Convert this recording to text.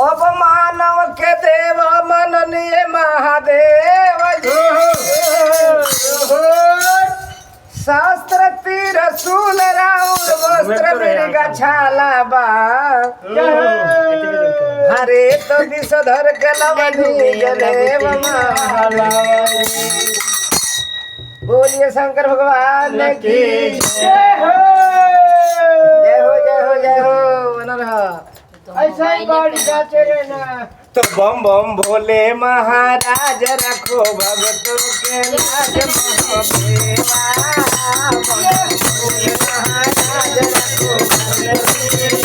अपमानव के देव मननीय महादेव शास्त्र तीर सूल राउर वस्त्र मृग छाला बा हरे तो विषधर के लवनी जलेव माला। बोलिए शंकर भगवान की जय हो जय हो जय हो जय हो। ऐसा ही गाड़ी जाते रहना। तो बम बम भोले महाराज रखो भगतों के लाज महादेवा। बम बम भोले महाराज रखो भगतों के